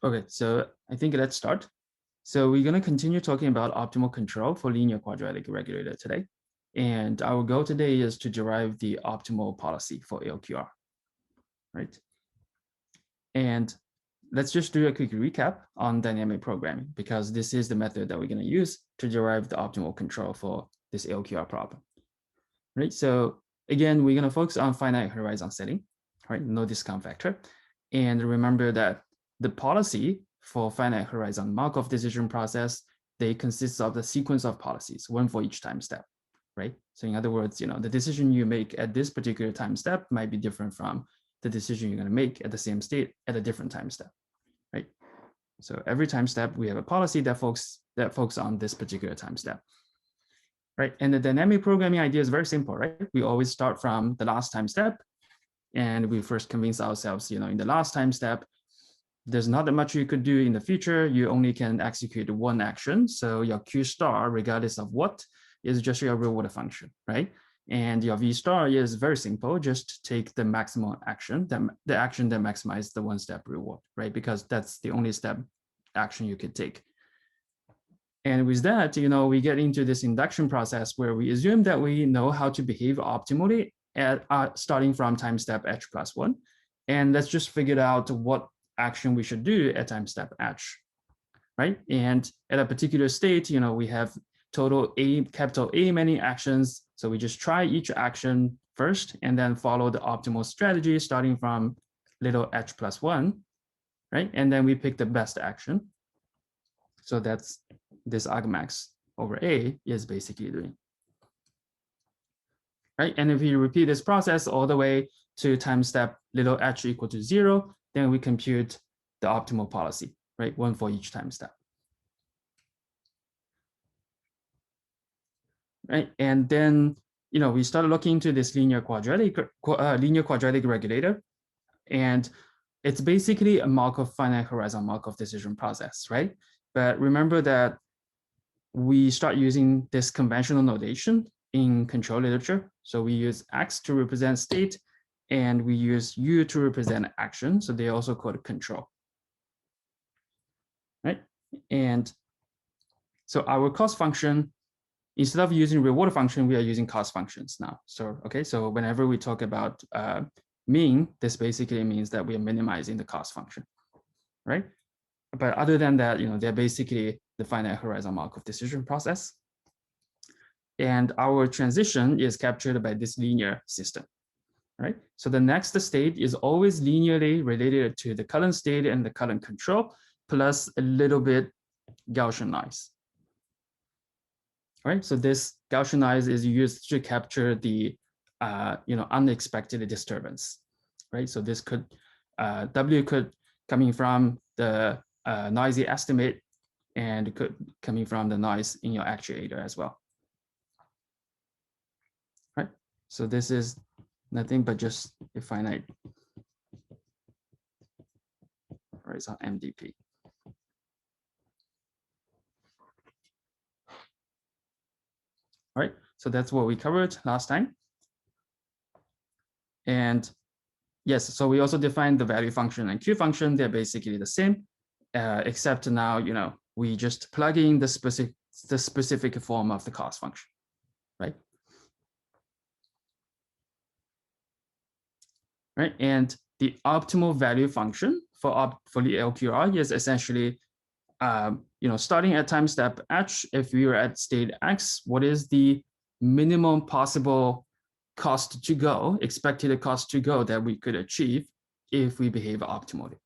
Okay, so I think let's start. So we're going to continue talking about optimal control for linear quadratic regulator today. And our goal today is to derive the optimal policy for LQR, right? And let's just do a quick recap on dynamic programming, because this is the method that we're going to use to derive the optimal control for this LQR problem, right? So again, we're going to focus on finite horizon setting, right? No discount factor. And remember that the policy for finite horizon Markov decision process, they consist of the sequence of policies, one for each time step, right? So in other words, the decision you make at this particular time step might be different from the decision you're going to make at the same state at a different time step, right? So every time step, we have a policy that focuses on this particular time step, right? And the dynamic programming idea is very simple, right? We always start from the last time step, and we first convince ourselves, in the last time step, there's not that much you could do in the future. You only can execute one action. So your Q star, regardless of what, is just your reward function, right? And your V star is very simple. Just take the maximum action, the action that maximizes the one-step reward, right? Because that's the only step action you could take. And with that, we get into this induction process where we assume that we know how to behave optimally at starting from time step h plus 1. And let's just figure out what action we should do at time step h, right? And at a particular state, we have total capital A many actions. So we just try each action first and then follow the optimal strategy starting from little h plus 1, right? And then we pick the best action. So that's this argmax over A is basically doing, right? And if we repeat this process all the way to time step little h equal to 0, then we compute the optimal policy, right? One for each time step. Right, and then we started looking into this linear quadratic regulator, and it's basically a Markov finite horizon Markov decision process, right? But remember that we start using this conventional notation in control literature. So we use X to represent state, and we use U to represent action. So they also called control, right? And so our cost function, instead of using reward function, we are using cost functions now. So, okay, so whenever we talk about mean, this basically means that we are minimizing the cost function, right? But other than that, they're basically the finite horizon Markov decision process. And our transition is captured by this linear system, right? So the next state is always linearly related to the current state and the current control, plus a little bit Gaussian noise. Right, so this Gaussian noise is used to capture the unexpected disturbance, right? So this could W could coming from the noisy estimate, and could coming from the noise in your actuator as well. Right, so this is nothing but just a finite horizon MDP. All right, so that's what we covered last time. And yes, so we also defined the value function and Q function. They're basically the same, except now, we just plug in the specific form of the cost function, right? Right, and the optimal value function for the LQR is essentially, starting at time step h, if we were at state x, what is the minimum possible cost to go, expected cost to go that we could achieve if we behave optimally,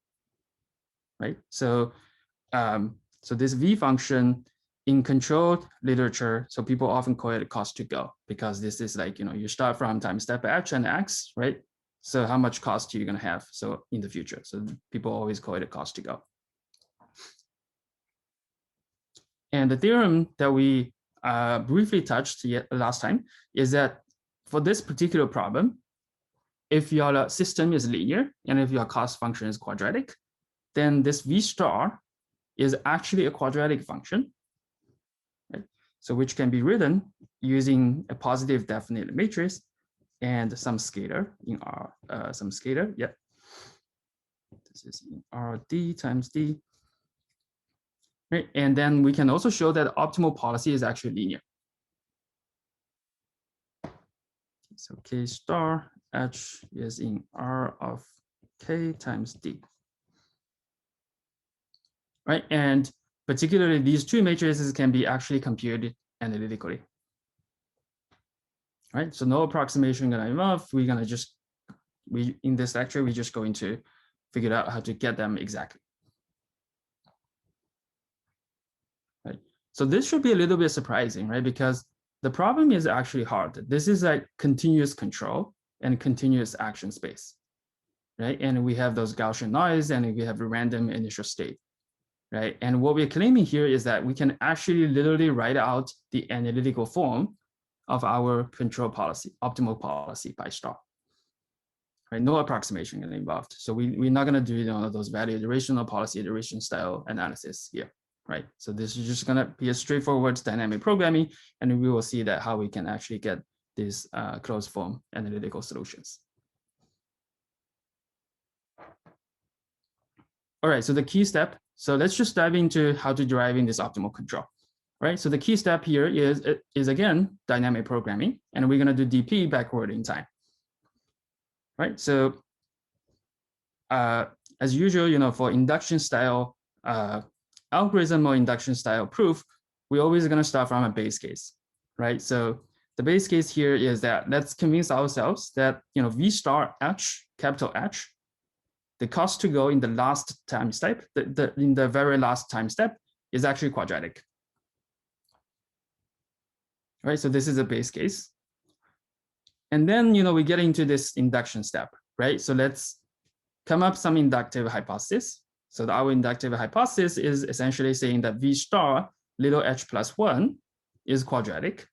right? So, so this V function in controlled literature, so people often call it cost to go, because this is like, you start from time step h and x, right? So how much cost are you going to have so in the future? So people always call it a cost to go. And the theorem that we briefly touched last time is that for this particular problem, if your system is linear and if your cost function is quadratic, then this V star is actually a quadratic function, right? So which can be written using a positive definite matrix and some scalar in R, some scalar, yeah. This is in RD times D. right? And then we can also show that optimal policy is actually linear. So K star H is in R of K times D, right? And particularly these two matrices can be actually computed analytically, right? So no approximation gonna involve. We're gonna just, in this lecture, we're just going to figure out how to get them exactly. Right. So this should be a little bit surprising, right? Because the problem is actually hard. This is like continuous control and continuous action space, right? And we have those Gaussian noise and we have a random initial state, right? And what we're claiming here is that we can actually literally write out the analytical form of our control policy, optimal policy by star. Right? No approximation involved. So we're not going to do those value iteration or policy iteration style analysis here. Right. So this is just going to be a straightforward dynamic programming, and we will see that how we can actually get these closed form analytical solutions. All right. So the key step. So let's just dive into how to deriving this optimal control. Right. So the key step here is again dynamic programming, and we're going to do DP backward in time. Right. So as usual, for induction style algorithm or induction style proof, we're always going to start from a base case, right? So the base case here is that let's convince ourselves that V star H, capital H, the cost to go in the last time step, in the very last time step, is actually quadratic, right? So this is a base case, and then we get into this induction step, right? So let's come up some inductive hypothesis. So our inductive hypothesis is essentially saying that V star little h plus 1 is quadratic,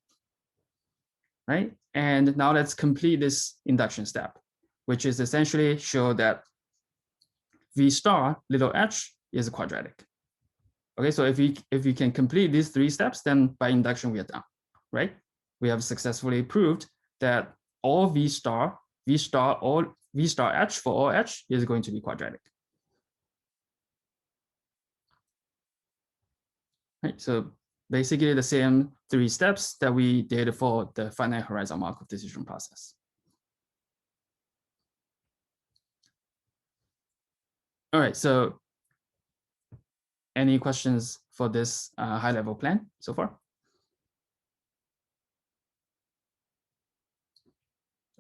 right? And now let's complete this induction step, which is essentially show that V star little h is quadratic. Okay, so if we can complete these three steps, then by induction we are done, right? We have successfully proved that all V star h for all h is going to be quadratic. Right, so basically the same three steps that we did for the finite horizon Markov decision process. All right, so any questions for this high-level plan so far?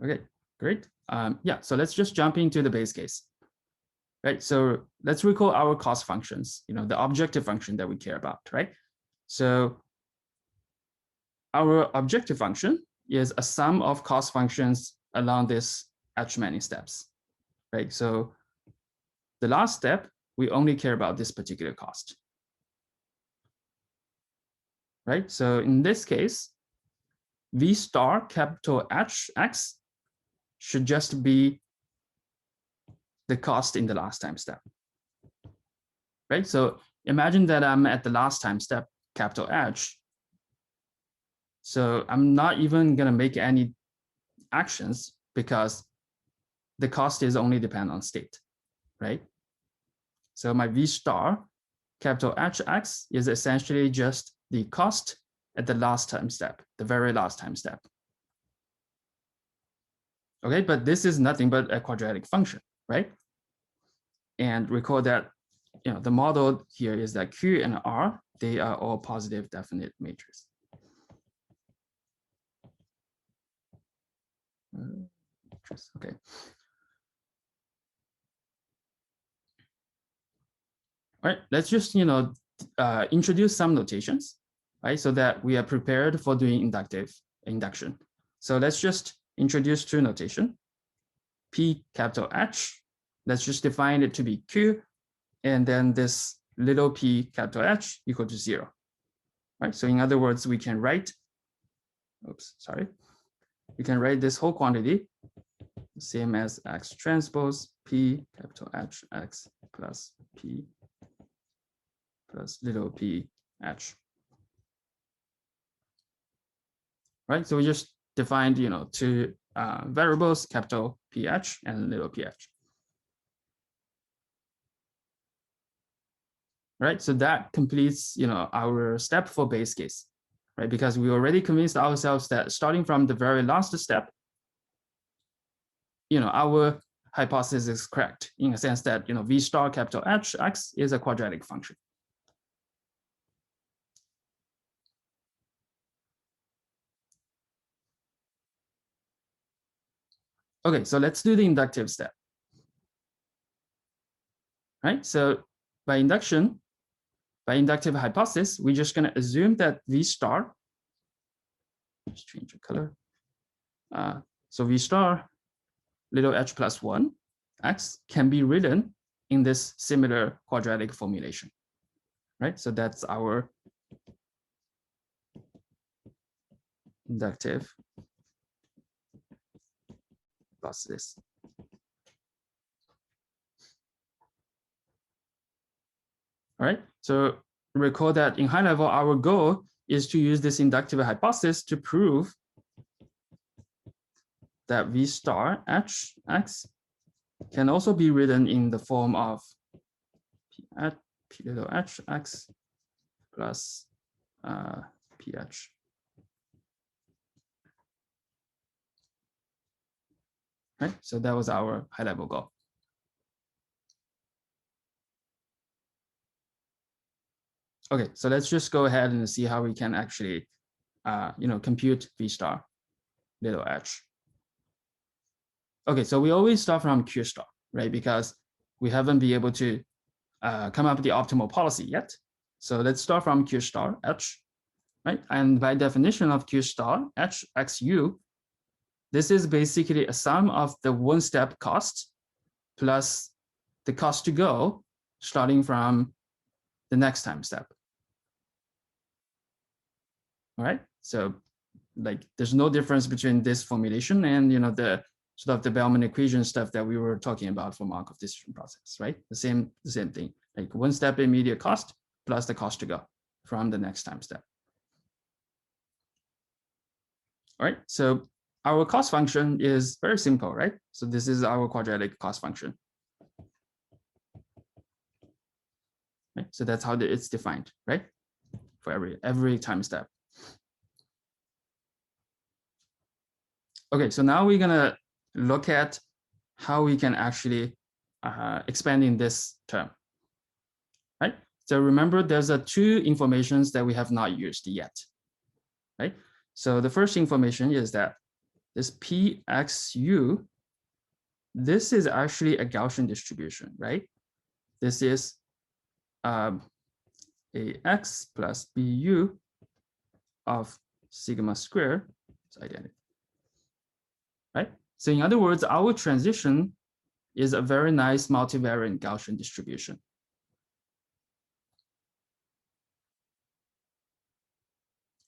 Okay, great. Yeah, so let's just jump into the base case. Right, so let's recall our cost functions, the objective function that we care about, right? So our objective function is a sum of cost functions along this h many steps, right? So the last step, we only care about this particular cost, right? So in this case, V star capital Hx should just be the cost in the last time step, right? So imagine that I'm at the last time step, capital H. So I'm not even going to make any actions because the cost is only dependent on state, right? So my V star capital Hx is essentially just the cost at the last time step, the very last time step. Okay, but this is nothing but a quadratic function, right? And recall that the model here is that Q and R, they are all positive definite matrices. Okay. All right, let's just introduce some notations, right? So that we are prepared for doing induction. So let's just introduce two notation. P capital H, let's just define it to be Q, and then this little p capital H equal to 0, right? So in other words, we can write, we can write this whole quantity same as X transpose P capital H X plus P plus little p H, right? So we just defined, two variables, capital PH and little ph. right? So that completes, our step for base case, right? Because we already convinced ourselves that starting from the very last step, our hypothesis is correct in a sense that, V star capital H X is a quadratic function. Okay, so let's do the inductive step. Right, so by inductive hypothesis, we're just going to assume that V star, let's change the color. So V star little h plus 1 x can be written in this similar quadratic formulation, right? So that's our inductive hypothesis. All right, so recall that in high level, our goal is to use this inductive hypothesis to prove that V star h x can also be written in the form of p little h x plus ph. Right, so that was our high level goal. Okay, so let's just go ahead and see how we can actually, compute V star little h. Okay, so we always start from Q star, right? Because we haven't been able to come up with the optimal policy yet. So let's start from Q star h, right? And by definition of Q star h x u, this is basically a sum of the one-step cost plus the cost to go starting from the next time step. All right, so like there's no difference between this formulation and the sort of the Bellman equation stuff that we were talking about for Markov decision process, right? The same thing, like one step immediate cost plus the cost to go from the next time step. All right, so our cost function is very simple, right? So this is our quadratic cost function. Right? So that's how it's defined, right? For every time step. Okay, so now we're gonna look at how we can actually expand in this term, right? So remember, there's two informations that we have not used yet, right? So the first information is that this pxu, this is actually a Gaussian distribution, right? This is ax plus bu of sigma squared, it's identity, right? So in other words, our transition is a very nice multivariate Gaussian distribution.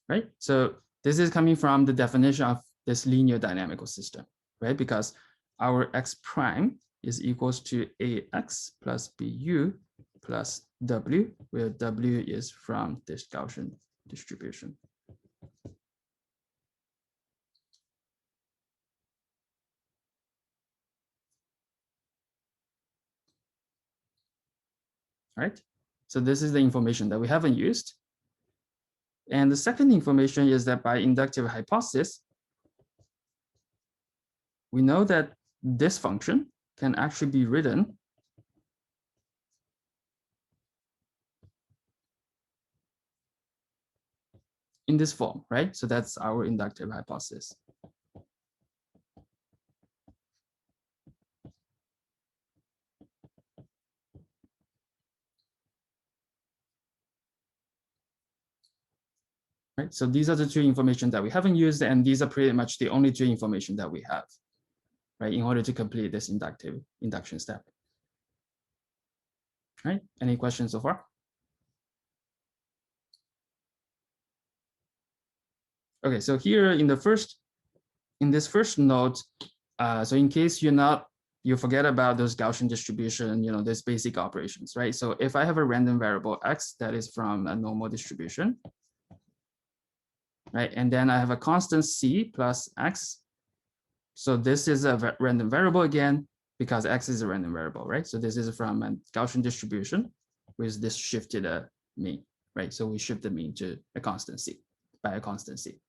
Right? So this is coming from the definition of this linear dynamical system, right? Because our x prime is equals to ax plus bu plus w, where w is from this Gaussian distribution. Right? So this is the information that we haven't used. And the second information is that by inductive hypothesis, we know that this function can actually be written in this form, right? So that's our inductive hypothesis. Right? So these are the two information that we haven't used, and these are pretty much the only two information that we have, right, in order to complete this induction step. Right? Any questions so far? Okay, so here in this first note, so in case you forget about those Gaussian distribution, those basic operations, right? So if I have a random variable x that is from a normal distribution, right, and then I have a constant c plus x. So this is a random variable again, because x is a random variable, right? So this is from a Gaussian distribution. with this shifted mean, right? So we shift the mean to a constancy by a constancy.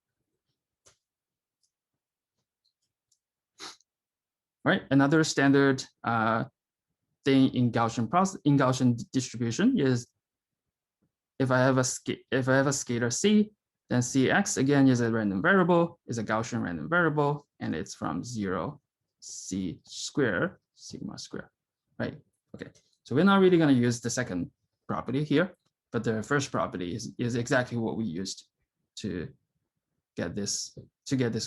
Right, another standard thing in Gaussian distribution is if I have a scalar c, then cx again is a random variable, is a Gaussian random variable, and it's from 0 c square sigma square, right? Okay, so we're not really going to use the second property here, but the first property is exactly what we used to get this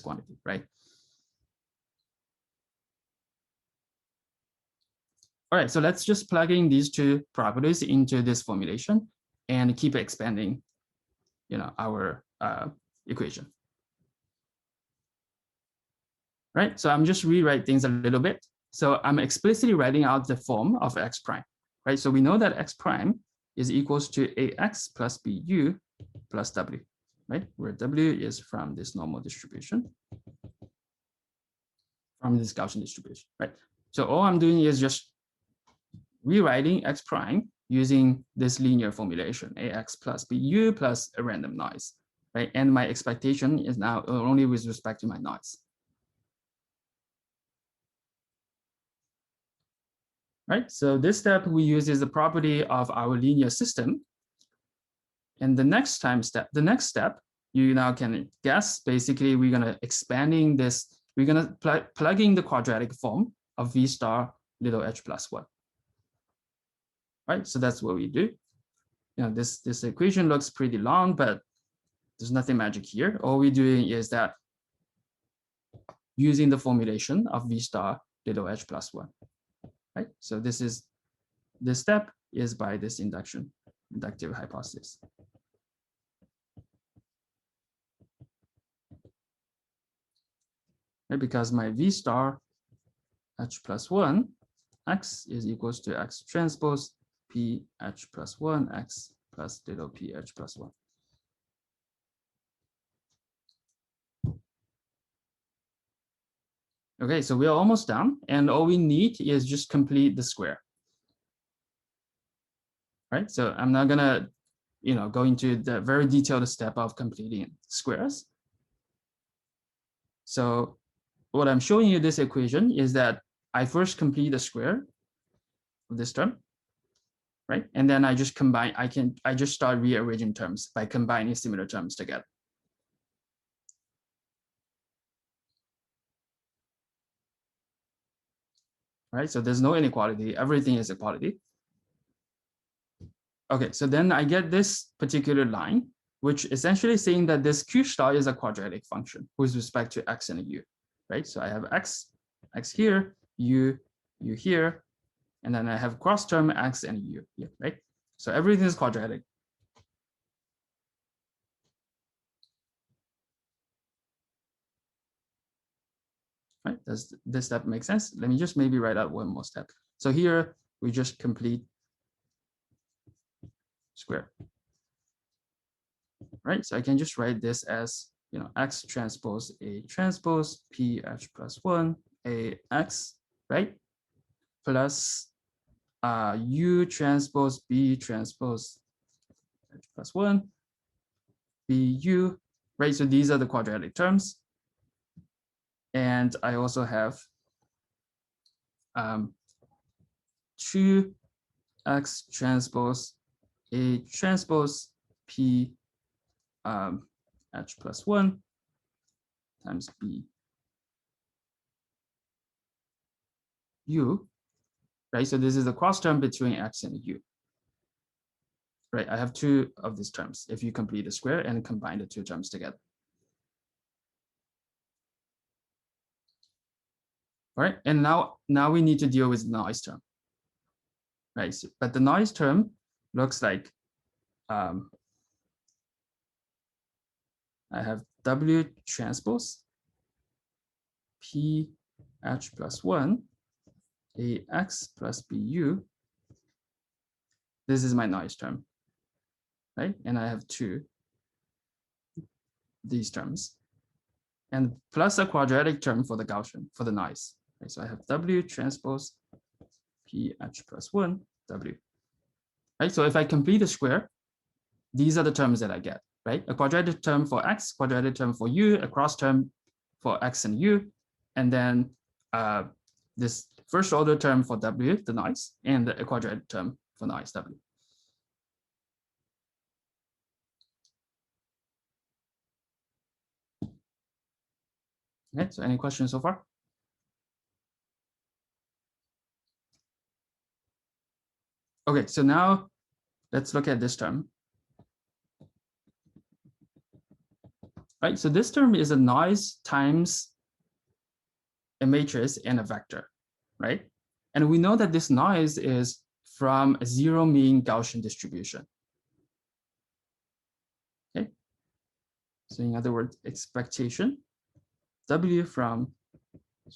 quantity, right? All right, so let's just plug in these two properties into this formulation and keep expanding, our equation. Right, so I'm just rewrite things a little bit. So I'm explicitly writing out the form of x prime, right? So we know that x prime is equals to ax plus bu plus w, right? Where w is from this normal distribution, from this Gaussian distribution, right? So all I'm doing is just rewriting x prime using this linear formulation, ax plus bu plus a random noise, right? And my expectation is now only with respect to my noise. Right, so this step we use is the property of our linear system. And the next step, you now can guess, basically we're gonna expanding this, we're gonna plug in the quadratic form of v star little h plus 1. Right, so that's what we do. This equation looks pretty long, but there's nothing magic here. All we're doing is that using the formulation of v star little h plus 1. Right, so this step is by this inductive hypothesis. Right, because my v star h plus 1 x is equals to x transpose p h plus 1 x plus little p h plus 1. Okay, so we're almost done, and all we need is just complete the square. Right, so I'm not gonna go into the very detailed step of completing squares. So what I'm showing you this equation is that I first complete the square of this term, right? And then I just combine, I just start rearranging terms by combining similar terms together. Right, so there's no inequality, everything is equality. Okay, so then I get this particular line, which essentially saying that this q star is a quadratic function with respect to x and u, right? So I have x here, u here, and then I have cross term x and u here, right? So everything is quadratic. Right, does this step make sense? Let me just maybe write out one more step. So here we just complete square. Right, so I can just write this as x transpose a transpose p h plus 1 a x, right, plus u transpose b transpose h plus 1 bu, right? So these are the quadratic terms, and I also have 2 x transpose a transpose p h plus 1 times b u, right? So this is the cross term between x and u. Right, I have two of these terms if you complete the square and combine the two terms together. All right, and now we need to deal with the noise term. Right, so, but the noise term looks like I have w transpose p h plus 1 a x plus bu. This is my noise term, right? And I have these terms, and plus a quadratic term for the Gaussian, for the noise. Right? So I have w transpose p h plus 1 w. right? So if I complete a square, these are the terms that I get, right? A quadratic term for x, quadratic term for u, a cross term for x and u, and then this first order term for w, the noise, and a quadratic term for noise w. Okay, so any questions so far? Okay, so now let's look at this term. Right, so this term is a noise times a matrix and a vector, right? And we know that this noise is from a zero mean Gaussian distribution. Okay, so in other words, expectation W from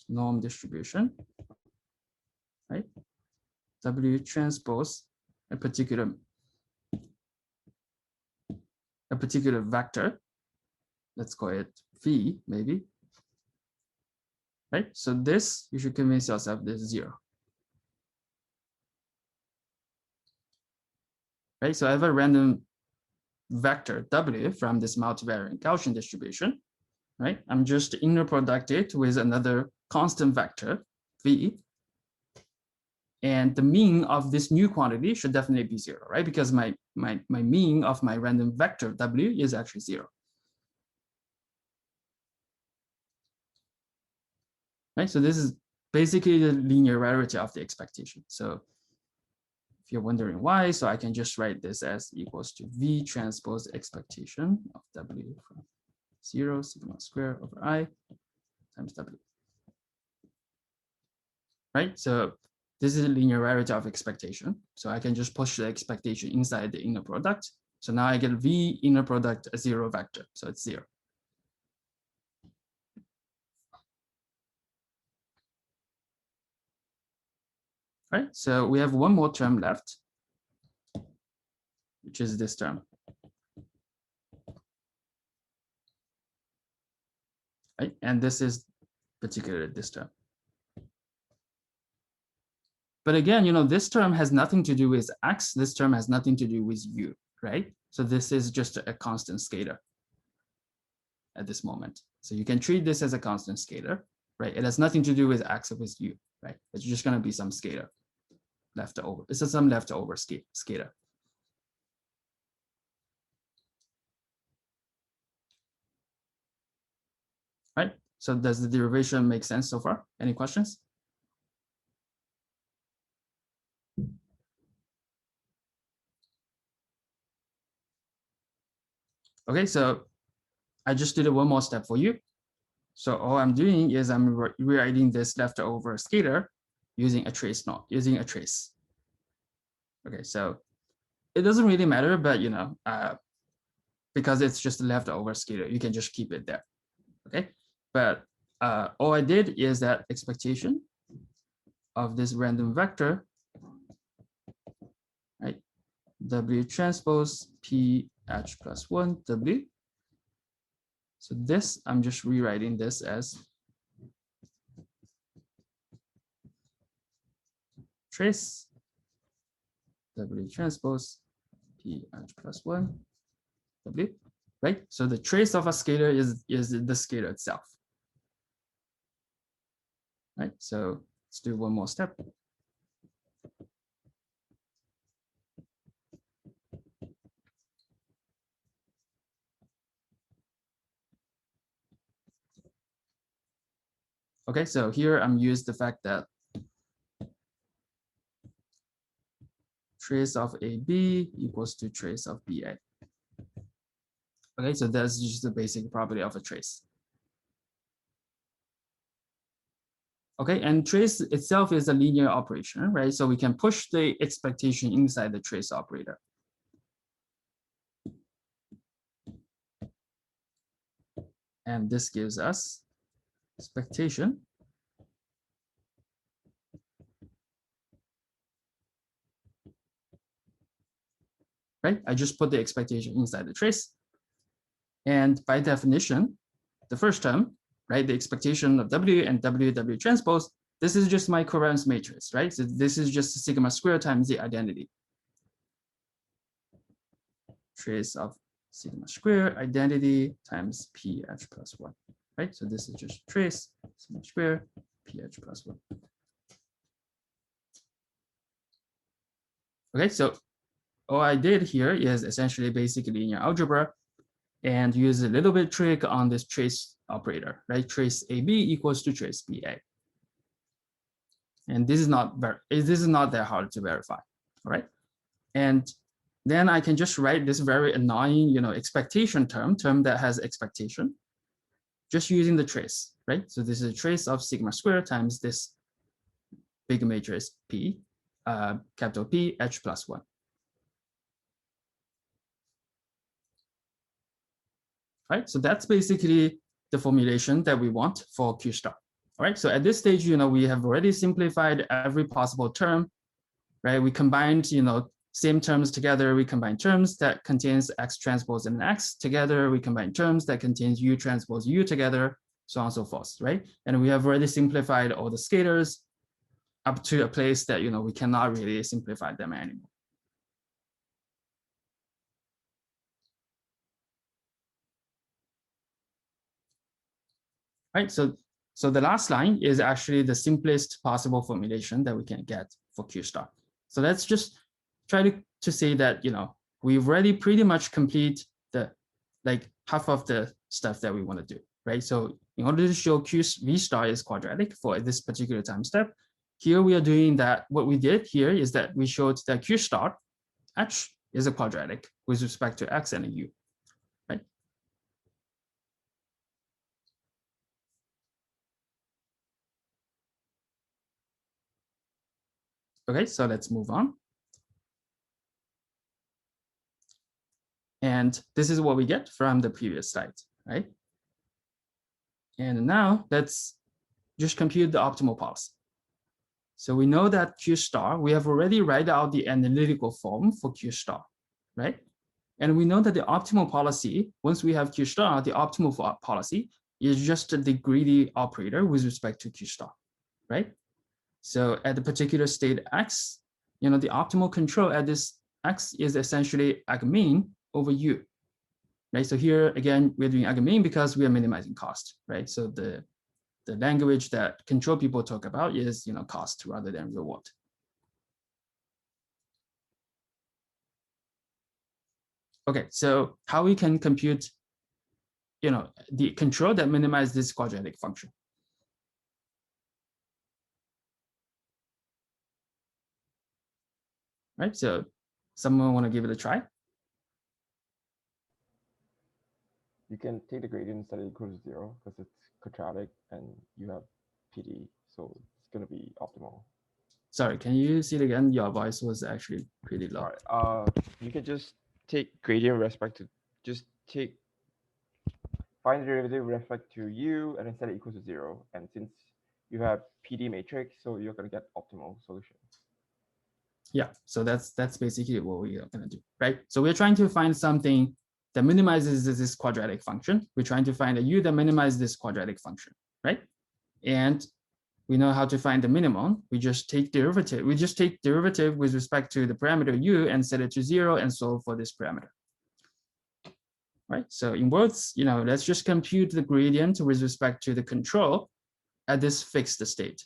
norm distribution, right? W transpose a particular vector. Let's call it V, maybe. Right? So this, you should convince yourself this is zero. Right? So I have a random vector W from this multivariate Gaussian distribution, right? I'm just inner product it with another constant vector, V. And the mean of this new quantity should definitely be zero, right? Because my mean of my random vector W is actually zero. Right? So this is basically the linearity of the expectation. So if you're wondering why, so I can just write this as equals to V transpose expectation of W from 0 sigma square over I times W. Right? So this is the linearity of expectation. So I can just push the expectation inside the inner product. So now I get V inner product a zero vector. So it's zero. Right? So we have one more term left, which is this term. Right? And this is particularly this term. But again, this term has nothing to do with x. This term has nothing to do with u, right? So this is just a constant scalar at this moment. So you can treat this as a constant scalar, right? It has nothing to do with x or with u, right? It's just going to be some scalar left over. It's some leftover scalar. Right? So does the derivation make sense so far? Any questions? Okay, so I just did one more step for you. So all I'm doing is I'm rewriting this leftover scalar using a trace Okay, so it doesn't really matter, but because it's just a leftover scalar, you can just keep it there. Okay, but all I did is that expectation of this random vector, right? W transpose P H plus 1 W. So this, I'm just rewriting this as trace W transpose P H plus 1 W, right? So the trace of a scalar is the scalar itself. Right, so let's do one more step. Okay, so here I'm used the fact that trace of AB equals to trace of BA. Okay, so that's just the basic property of a trace. Okay, and trace itself is a linear operation, right? So we can push the expectation inside the trace operator. And this gives us expectation right? I just put the expectation inside the trace. And by definition, the first term, right, the expectation of W and W transpose, this is just my covariance matrix, right? So this is just sigma squared times the identity. trace of sigma square identity times ph plus 1, right? So this is just trace sigma square ph plus 1. Okay, so all I did here is essentially basic linear algebra and use a little bit trick on this trace operator, right? Trace AB equals to trace BA. And this is not that hard to verify, all right? And then I can just write this very annoying, expectation term that has expectation, just using the trace, right? So this is a trace of sigma squared times this big matrix P, capital P, H plus 1. Right, so that's basically the formulation that we want for Q star. All right, so at this stage, we have already simplified every possible term, right? We combined, same terms together. We combine terms that contains X transpose and X together. We combine terms that contains U transpose U together, so on and so forth, right? And we have already simplified all the scalars up to a place that, we cannot really simplify them anymore. Right, so the last line is actually the simplest possible formulation that we can get for Q star. So let's just try to say that, we've already pretty much complete the half of the stuff that we want to do, right? So in order to show V star is quadratic for this particular time step, here we are doing that. What we did here is that we showed that Q star H is a quadratic with respect to X and U, right? Okay, so let's move on. And this is what we get from the previous slide, right? And now let's just compute the optimal policy. So we know that Q star, we have already write out the analytical form for Q star, right? And we know that the optimal policy, once we have Q star, the optimal policy is just the greedy operator with respect to Q star, right? So at the particular state X, the optimal control at this X is essentially ag mean over U, right? So here again, we're doing ag mean because we are minimizing cost, right? So the language that control people talk about is, cost rather than reward. Okay, so how we can compute, the control that minimizes this quadratic function? Right, so someone want to give it a try? You can take the gradient and set it equal to 0 because it's quadratic and you have PD, so it's going to be optimal. Sorry, can you see it again? Your voice was actually pretty low. All right, you can just take gradient with respect to, find the derivative with respect to U and then set it equal to 0. And since you have PD matrix, so you're going to get optimal solution. Yeah, so that's basically what we are going to do, right? So we're trying to find something that minimizes this quadratic function. We're trying to find a U that minimizes this quadratic function, right? And we know how to find the minimum. We just take derivative. We just take derivative with respect to the parameter U and set it to 0 and solve for this parameter. Right, so in words, let's just compute the gradient with respect to the control at this fixed state,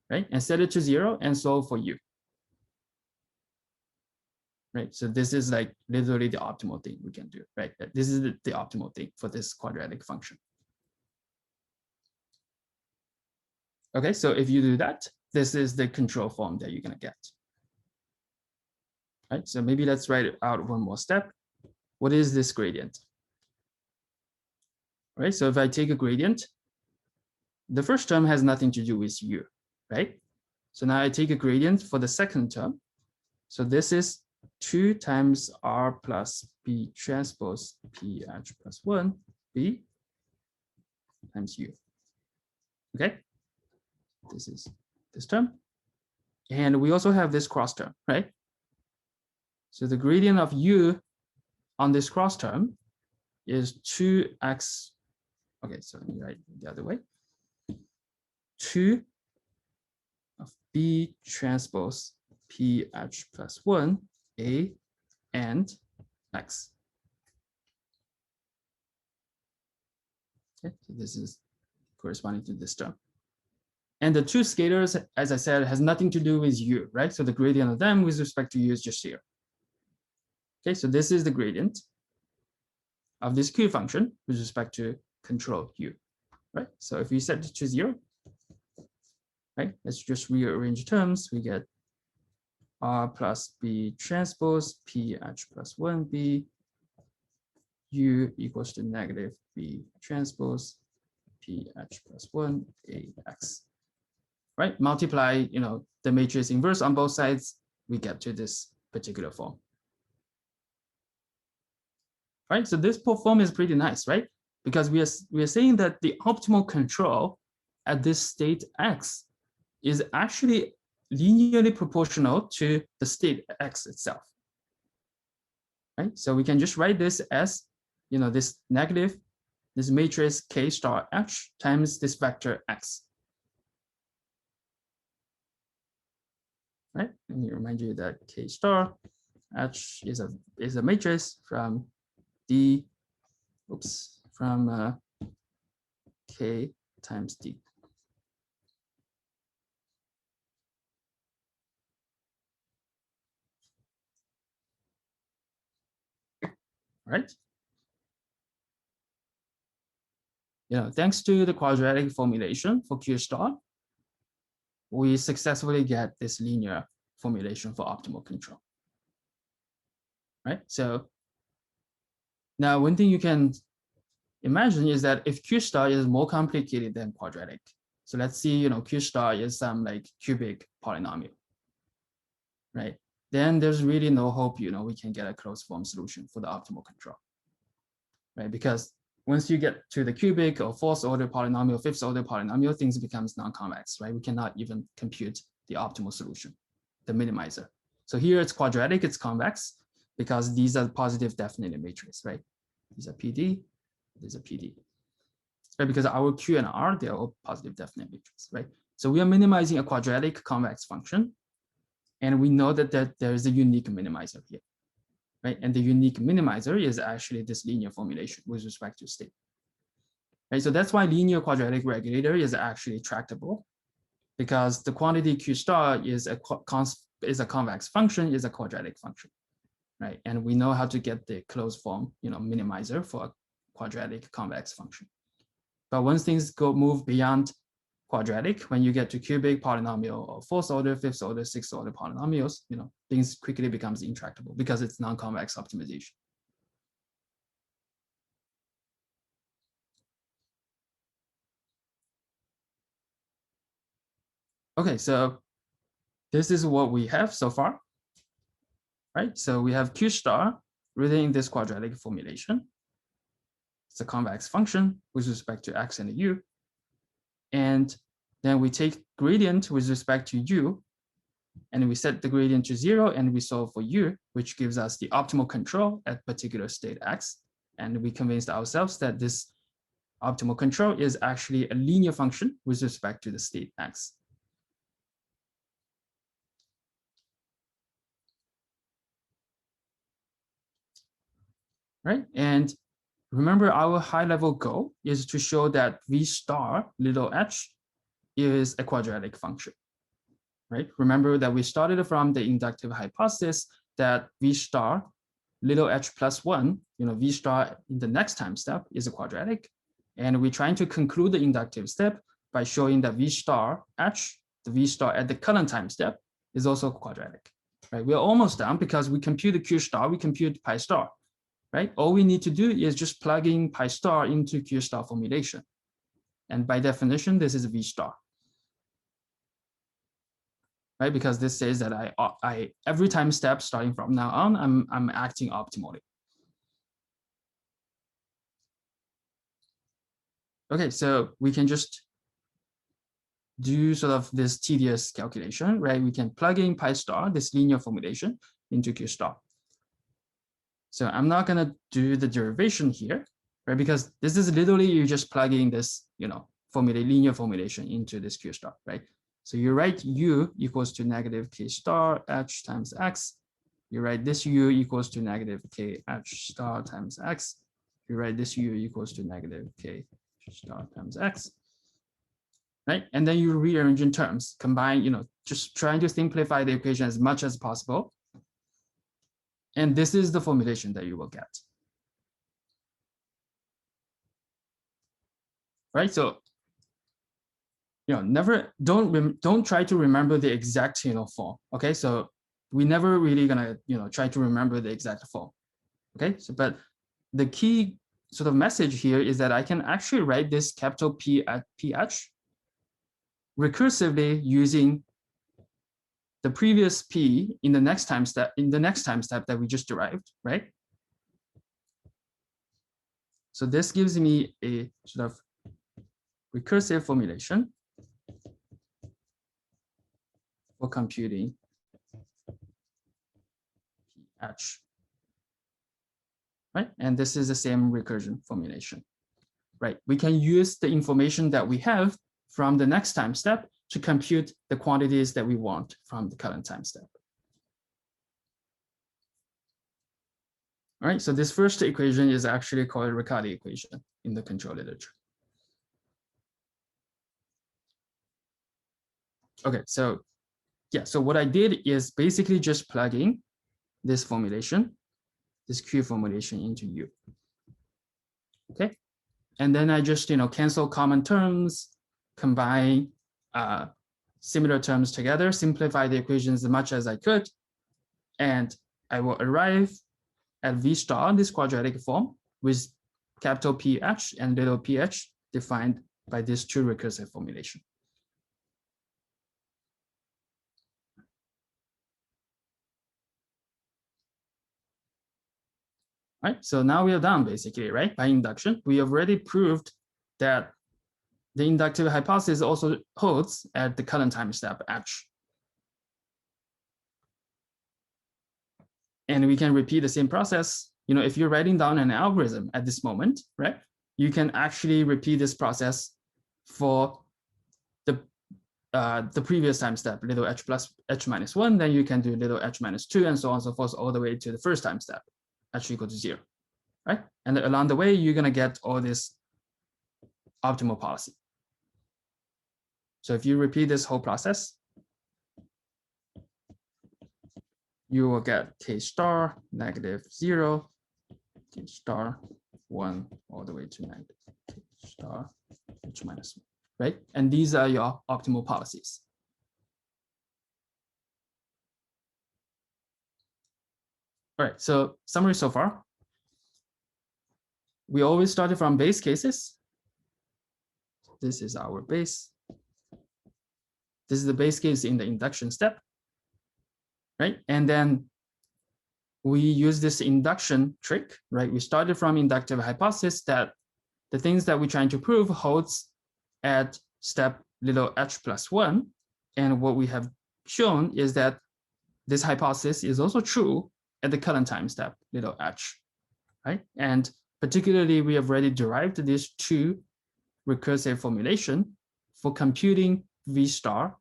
right? And set it to 0 and solve for U. Right, so this is like literally the optimal thing we can do, right? This is the optimal thing for this quadratic function. Okay, so if you do that, this is the control form that you're gonna get. Right, so maybe let's write it out one more step. What is this gradient? Right, so if I take a gradient, the first term has nothing to do with U, right? So now I take a gradient for the second term. So this is 2 times R plus B transpose PH plus 1 B times U. Okay, this is this term. And we also have this cross term, right? So the gradient of U on this cross term is 2x. Okay, so let me write the other way. 2 of B transpose PH plus 1 A and X. Okay, so this is corresponding to this term. And the two scalars, as I said, has nothing to do with u, right? So the gradient of them with respect to u is just 0. Okay, so this is the gradient of this Q function with respect to control u, right? So if we set it to 0, right, let's just rearrange terms. We get R plus B transpose PH plus 1B u equals to negative B transpose PH plus 1 AX. Right? Multiply, the matrix inverse on both sides, we get to this particular form. Right? So this form is pretty nice, right? Because we are saying that the optimal control at this state X is actually linearly proportional to the state X itself. Right? So we can just write this as, this negative, this matrix K star H times this vector X. Right? Let me remind you that K star H is a matrix from K times D. Right? Thanks to the quadratic formulation for Q star, we successfully get this linear formulation for optimal control. Right? So now one thing you can imagine is that if Q star is more complicated than quadratic, so let's see, Q star is some like cubic polynomial, right? Then there's really no hope, we can get a closed form solution for the optimal control, right? Because once you get to the cubic or fourth order polynomial, fifth order polynomial, things becomes non-convex, right? We cannot even compute the optimal solution, the minimizer. So here it's quadratic, it's convex, because these are positive definite matrix, right? These are PD, these are PD. Right? Because our Q and R, they're all positive definite matrix, right? So we are minimizing a quadratic convex function, and we know that there is a unique minimizer here, right? And the unique minimizer is actually this linear formulation with respect to state. Right? So that's why linear quadratic regulator is actually tractable, because the quantity Q star is a convex function, is a quadratic function, right? And we know how to get the closed form, minimizer for a quadratic convex function. But once things move beyond quadratic, when you get to cubic polynomial or fourth order, fifth order, sixth order polynomials, things quickly becomes intractable because it's non-convex optimization. Okay, so this is what we have so far, right? So we have Q star written in this quadratic formulation. It's a convex function with respect to X and U. And then we take gradient with respect to U, and we set the gradient to 0, and we solve for U, which gives us the optimal control at particular state X. And we convinced ourselves that this optimal control is actually a linear function with respect to the state X. Right? And remember, our high-level goal is to show that V star little h is a quadratic function. Right? Remember that we started from the inductive hypothesis that V star little h plus 1, V star in the next time step is a quadratic. And we're trying to conclude the inductive step by showing that V star h, the V star at the current time step, is also quadratic. Right? We're almost done because we compute the Q star, we compute pi star. Right? All we need to do is just plug in pi star into Q star formulation. And by definition, this is V star. Right? Because this says that I every time step starting from now on, I'm acting optimally. Okay, so we can just do sort of this tedious calculation, right? We can plug in pi star, this linear formulation, into Q star. So I'm not gonna do the derivation here, right? Because this is literally you just plug in this, linear formulation into this Q star, right? So you write U equals to negative K star H times X. You write this U equals to negative K H star times X. You write this U equals to negative K star times x, right? And then you rearrange in terms, combine, just trying to simplify the equation as much as possible. And this is the formulation that you will get. Right? So, never don't try to remember the exact form. Okay, so we never really gonna try to remember the exact form. Okay, so but the key sort of message here is that I can actually write this capital P at ph recursively using the previous P in the next time step that we just derived, right? So this gives me a sort of recursive formulation for computing ph, right? And this is the same recursion formulation, right? We can use the information that we have from the next time step to compute the quantities that we want from the current time step. All right, so this first equation is actually called Riccati equation in the control literature. Okay, so yeah, so what I did is basically just plugging this formulation, this Q formulation into U. Okay, and then I just cancel common terms, combine similar terms together, simplify the equations as much as I could, and I will arrive at V star, this quadratic form, with capital PH and little ph defined by this two recursive formulation. Right, so now we are done basically, right? By induction, we have already proved that the inductive hypothesis also holds at the current time step h. And we can repeat the same process. If you're writing down an algorithm at this moment, right, you can actually repeat this process for the previous time step, little h plus h minus 1, then you can do little h minus 2, and so on and so forth, all the way to the first time step, h equal to 0, right? And along the way, you're going to get all this optimal policy. So if you repeat this whole process, you will get k star negative 0, k star 1, all the way to negative k star h minus 1, right? And these are your optimal policies. All right, so summary so far. We always started from base cases. This is our base. This is the base case in the induction step, right? And then we use this induction trick, right? We started from inductive hypothesis that the things that we're trying to prove holds at step little h plus 1. And what we have shown is that this hypothesis is also true at the current time step, little h, right? And particularly, we have already derived these two recursive formulation for computing V star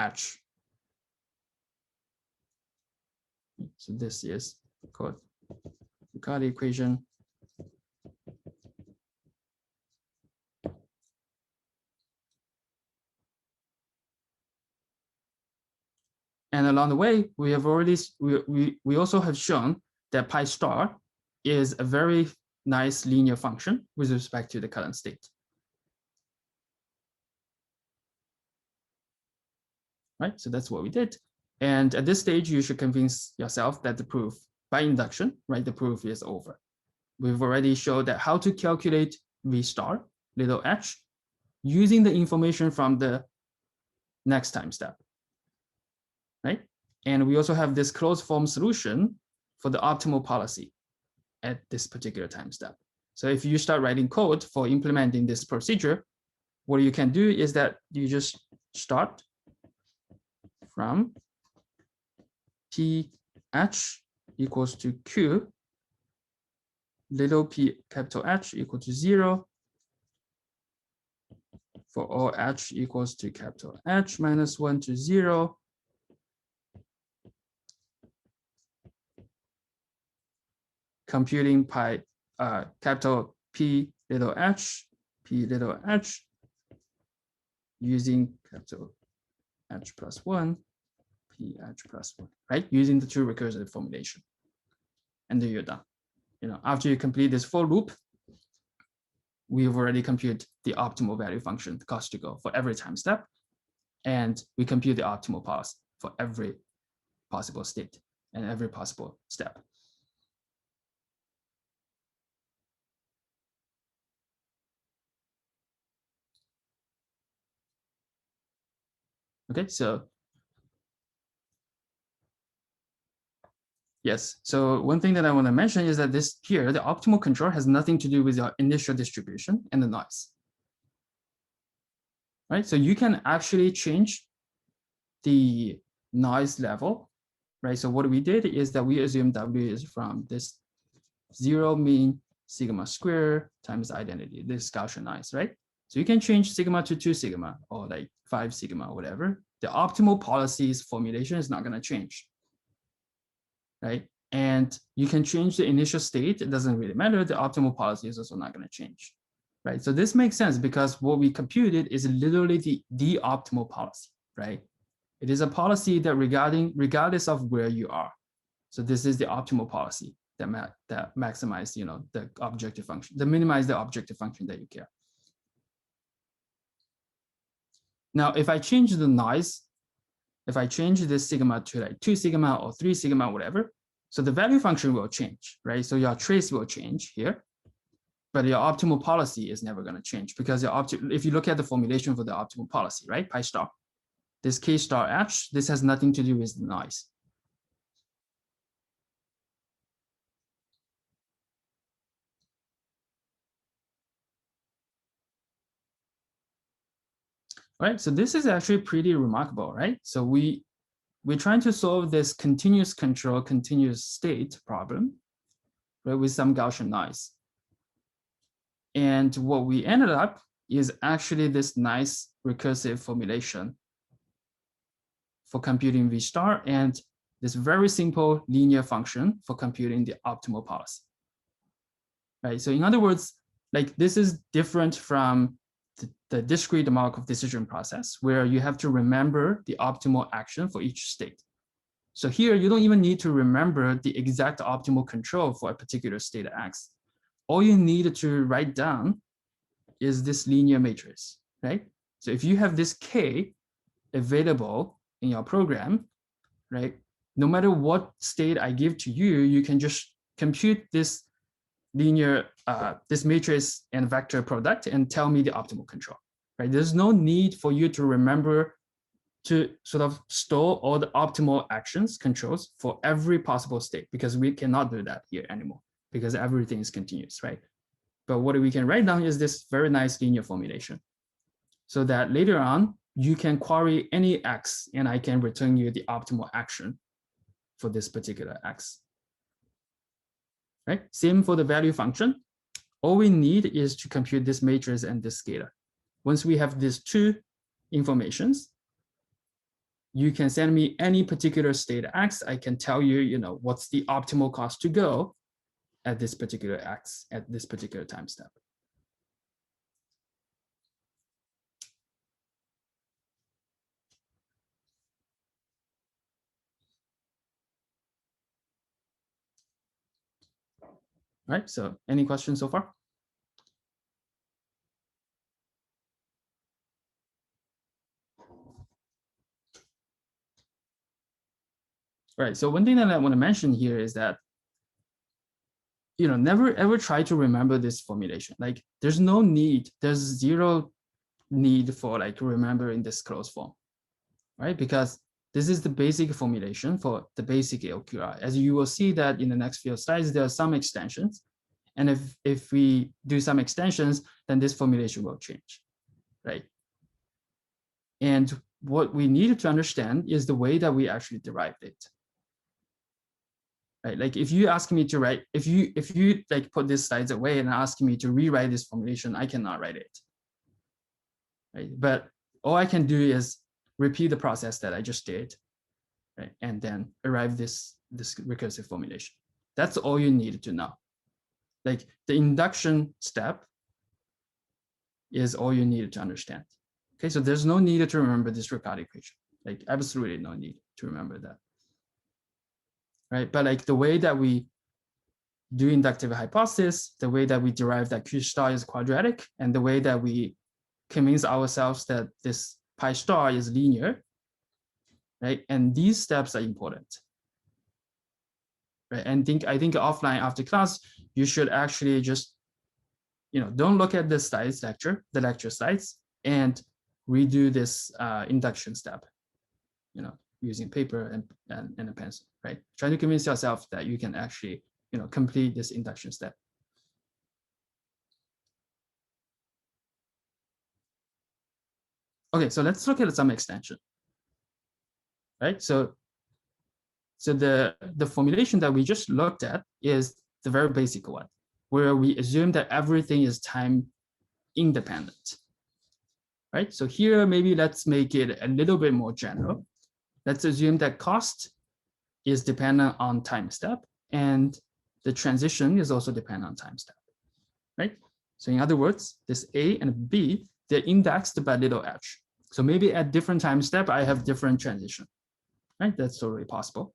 h. So this is called Riccati equation. And along the way, we have already we also have shown that pi star is a very nice linear function with respect to the current state. Right, so that's what we did. And at this stage, you should convince yourself that the proof by induction, right, the proof is over. We've already showed that how to calculate V star, little h, using the information from the next time step, right? And we also have this closed form solution for the optimal policy at this particular time step. So if you start writing code for implementing this procedure, what you can do is that you just start from ph equals to q, little p capital H equal to 0, for all h equals to capital H minus 1 to 0. Computing pi capital P little h P little h using capital H plus 1, PH plus 1, right? Using the two recursive formulation. And then you're done. After you complete this for loop, we've already computed the optimal value function, the cost to go for every time step. And we compute the optimal policy for every possible state and every possible step. Okay, so yes, so one thing that I want to mention is that this here, the optimal control has nothing to do with your initial distribution and the noise. Right, so you can actually change the noise level, right? So what we did is that we assume W is from this 0 mean sigma square times identity, this Gaussian noise, right? So you can change sigma to 2 sigma or like 5 sigma or whatever. The optimal policies formulation is not going to change, right? And you can change the initial state. It doesn't really matter. The optimal policy is also not going to change, right? So this makes sense because what we computed is literally the optimal policy, right? It is a policy that regardless of where you are. So this is the optimal policy that maximize, the objective function, that minimize the objective function that you care. Now, if I change the noise, if I change this sigma to like 2 sigma or 3 sigma, whatever, so the value function will change, right? So your trace will change here, but your optimal policy is never going to change because if you look at the formulation for the optimal policy, right? Pi star, this K star H, this has nothing to do with the noise. Right, so this is actually pretty remarkable, right? So we're trying to solve this continuous control, continuous state problem, right, with some Gaussian noise. And what we ended up is actually this nice recursive formulation for computing V star and this very simple linear function for computing the optimal policy. Right, so in other words, like this is different from the discrete Markov decision process where you have to remember the optimal action for each state. So here, you don't even need to remember the exact optimal control for a particular state X. All you need to write down is this linear matrix, right? So if you have this K available in your program, right, no matter what state I give to you, you can just compute this linear, this matrix and vector product and tell me the optimal control, right? There's no need for you to remember to sort of store all the optimal actions, controls for every possible state, because we cannot do that here anymore because everything is continuous, right? But what we can write down is this very nice linear formulation so that later on you can query any X and I can return you the optimal action for this particular X. Right? Same for the value function. All we need is to compute this matrix and this scalar. Once we have these two informations, you can send me any particular state X. I can tell you, what's the optimal cost to go at this particular X at this particular time step. Right, so any questions so far? Right, so one thing that I want to mention here is that, never ever try to remember this formulation. Like there's no need, there's zero need for like remembering this closed form, right? Because this is the basic formulation for the basic LQR. As you will see that in the next few slides, there are some extensions. And if we do some extensions, then this formulation will change, right? And what we need to understand is the way that we actually derived it. Right? Like if you ask me to write, if you like put these slides away and ask me to rewrite this formulation, I cannot write it. Right? But all I can do is repeat the process that I just did, right? And then arrive this recursive formulation. That's all you need to know. Like the induction step is all you need to understand. Okay, so there's no need to remember this Riccati equation, like absolutely no need to remember that, right? But like the way that we do inductive hypothesis, the way that we derive that Q star is quadratic, and the way that we convince ourselves that this pi star is linear, right? And these steps are important, right? And I think offline after class, you should actually just, don't look at the slides the lecture slides, and redo this induction step, using paper and a pencil, right? Try to convince yourself that you can actually, complete this induction step. Okay, so let's look at some extension, right? So the formulation that we just looked at is the very basic one, where we assume that everything is time independent, right? So here, maybe let's make it a little bit more general. Let's assume that cost is dependent on time step, and the transition is also dependent on time step, right? So in other words, this A and B, they're indexed by little h. So maybe at different time step, I have different transition, right? That's totally possible.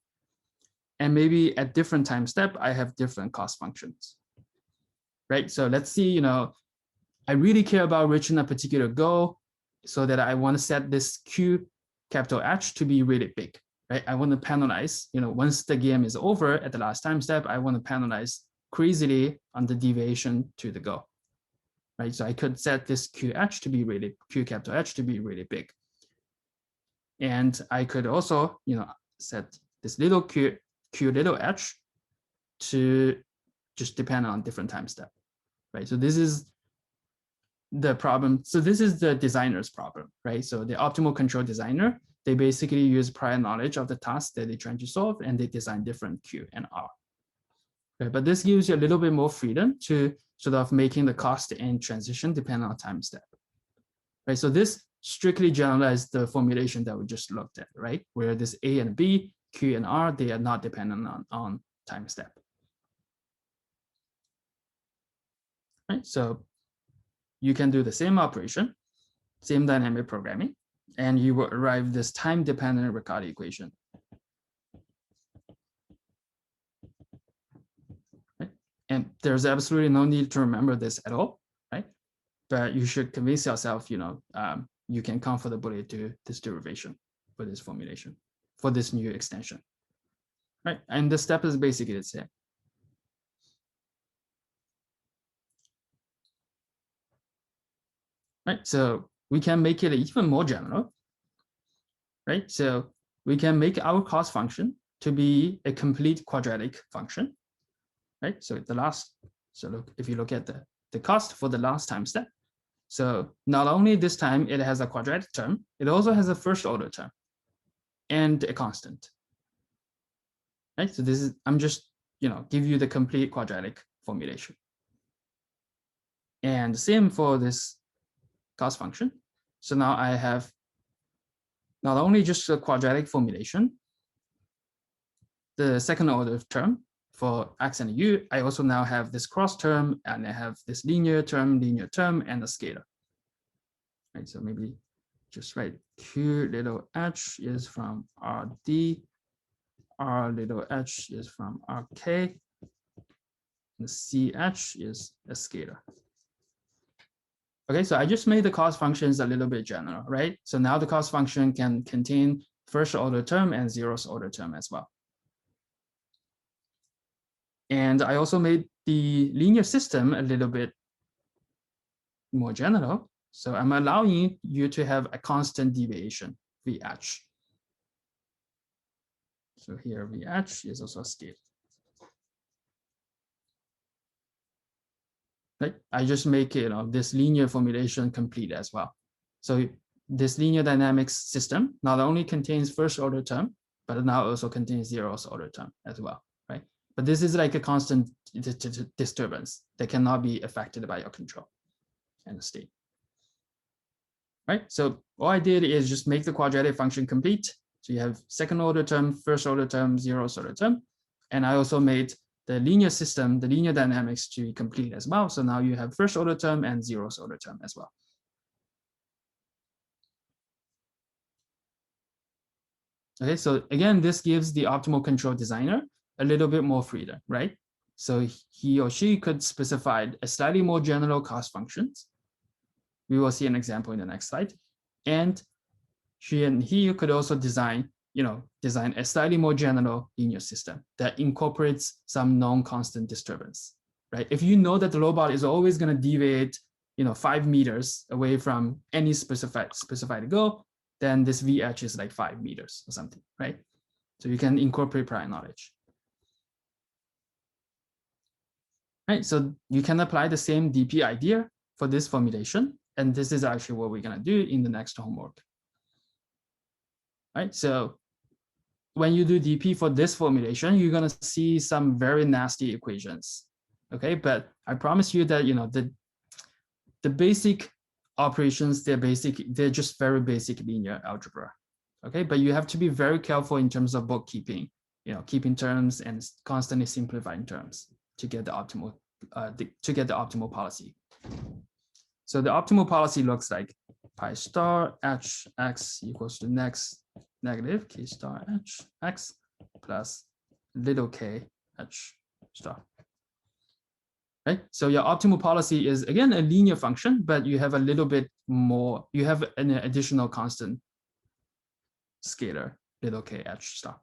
And maybe at different time step, I have different cost functions, right? So let's see, I really care about reaching a particular goal so that I want to set this Q capital H to be really big, right? I want to penalize, once the game is over at the last time step, I want to penalize crazily on the deviation to the goal, right? So I could set this Q capital H to be really big. And I could also, set this little Q little h to just depend on different time step, right? So this is the problem. So this is the designer's problem, right? So the optimal control designer, they basically use prior knowledge of the task that they're trying to solve, and they design different Q and R. Okay, but this gives you a little bit more freedom to sort of making the cost and transition depend on time step, right? So this strictly generalized the formulation that we just looked at, right? Where this A and B, Q and R, they are not dependent on time step. Right? So you can do the same operation, same dynamic programming, and you will arrive this time-dependent Riccati equation. Right? And there's absolutely no need to remember this at all, right? But you should convince yourself, you can comfortably do this derivation for this formulation, for this new extension, right? And the step is basically the same. Right, so we can make it even more general, right? So we can make our cost function to be a complete quadratic function, right? So look, if you look at the cost for the last time step, so not only this time it has a quadratic term, it also has a first order term and a constant, right? So this is, I'm just, give you the complete quadratic formulation. And same for this cost function. So now I have not only just a quadratic formulation, the second order term for x and u, I also now have this cross term, and I have this linear term, and a scalar. Right, so maybe just write q little h is from rd, r little h is from rk, and ch is a scalar. Okay, so I just made the cost functions a little bit general, right? So now the cost function can contain first order term and zeroth order term as well. And I also made the linear system a little bit more general. So I'm allowing you to have a constant deviation, VH. So here VH is also a scale. Right? I just make this linear formulation complete as well. So this linear dynamics system not only contains first order term, but it now also contains zeroth order term as well, right? But this is like a constant disturbance that cannot be affected by your control and the state. Right? So all I did is just make the quadratic function complete. So you have second order term, first order term, zeroth order term. And I also made the linear system, the linear dynamics to be complete as well. So now you have first order term and zeroth order term as well. Okay, so again, this gives the optimal control designer a little bit more freedom, right? So he or she could specify a slightly more general cost functions. We will see an example in the next slide. And she and he could also design a slightly more general linear system that incorporates some non-constant disturbance, right? If you know that the robot is always going to deviate, 5 meters away from any specified goal, then this VH is like 5 meters or something, right? So you can incorporate prior knowledge. Right, so you can apply the same DP idea for this formulation, and this is actually what we're going to do in the next homework. Right, so when you do DP for this formulation, you're going to see some very nasty equations. Okay, but I promise you that the basic operations, they're just very basic linear algebra. Okay, but you have to be very careful in terms of bookkeeping, keeping terms and constantly simplifying terms to get the optimal policy. So the optimal policy looks like pi star h x equals to next negative k star h x plus little k h star. Right? So your optimal policy is again a linear function, but you have a little bit more, you have an additional constant scalar, little k h star.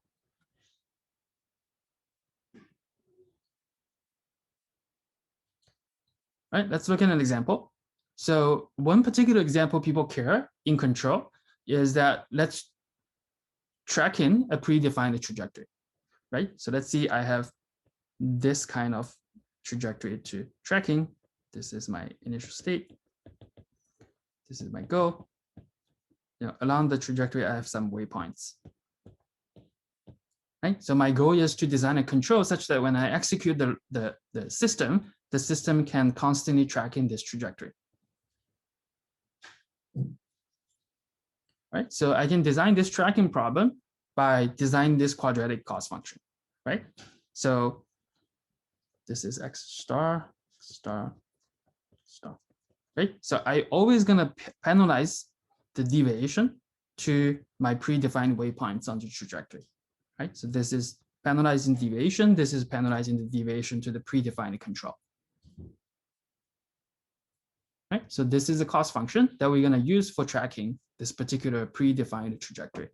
Right, let's look at an example. So one particular example people care in control is that let's track in a predefined trajectory, right? So let's see, I have this kind of trajectory to tracking. This is my initial state. This is my goal. Along the trajectory, I have some waypoints. Right? So my goal is to design a control such that when I execute the system can constantly track in this trajectory. Right? So I can design this tracking problem by designing this quadratic cost function, right? So this is x star, star, star, right? So I always gonna penalize the deviation to my predefined waypoints on the trajectory, right? So this is penalizing deviation. This is penalizing the deviation to the predefined control. Right? So this is a cost function that we're going to use for tracking this particular predefined trajectory.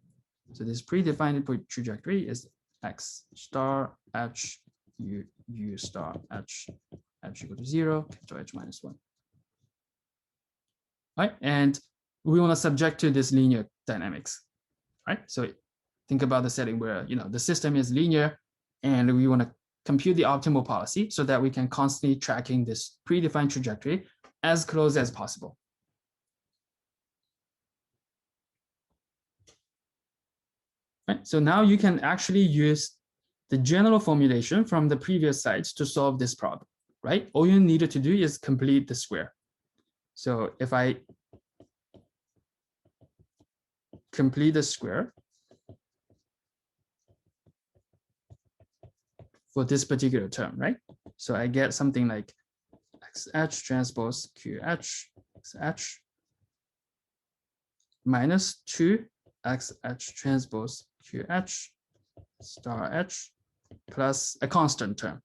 So this predefined trajectory is x star h u star h equal to 0, capital H minus 1. Right? And we want to subject to this linear dynamics. Right? So think about the setting where the system is linear and we want to compute the optimal policy so that we can constantly tracking this predefined trajectory as close as possible. Right? So now you can actually use the general formulation from the previous slides to solve this problem, right? All you needed to do is complete the square. So if I complete the square for this particular term, right? So I get something like xh transpose qh xh minus 2 xh transpose qh star h plus a constant term,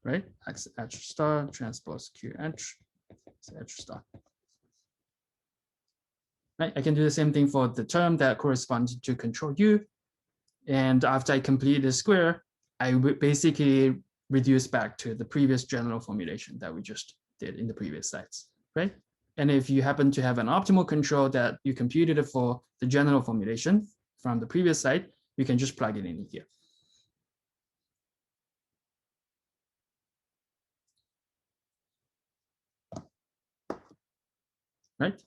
right? xh star transpose qh h star. Right? I can do the same thing for the term that corresponds to control u. And after I complete the square, I would basically reduce back to the previous general formulation that we just did in the previous slides, right? And if you happen to have an optimal control that you computed it for the general formulation from the previous slide, you can just plug it in here. Right?